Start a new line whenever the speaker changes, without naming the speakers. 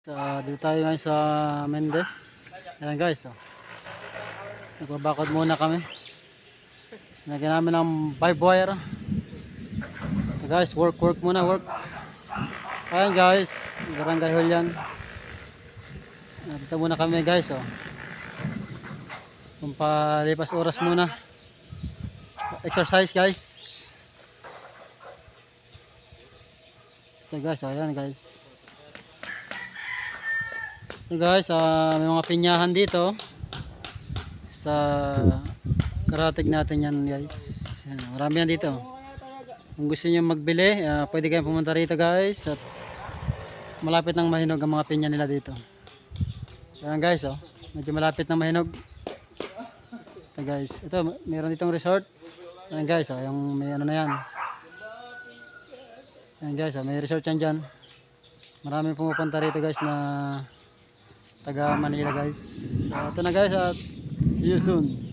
So, dito tayo ngayon sa Mendes. Ayan guys, oh. Nagbabakod muna kami. Lagyan namin ng vibe wire. So guys, work muna, work. Ayan guys, Barangay Julian. Dito muna kami guys, oh. Pampalipas oras muna. Exercise guys. Ito guys, ayan guys. So guys, may mga pinyahan dito sa karatig natin yan guys. Yan, marami yan dito. Kung gusto niyo magbili, pwede kayong pumunta rito guys. At malapit ng mahinog ang mga pinya nila dito. Yan guys, oh. Medyo malapit ng mahinog. Ito guys, ito meron ditong resort. Yan guys, oh, yung may ano na yan. Yan guys, oh, may resort yan dyan. Maraming pumupunta rito guys na taga Manila guys. So, ito na guys at see you soon.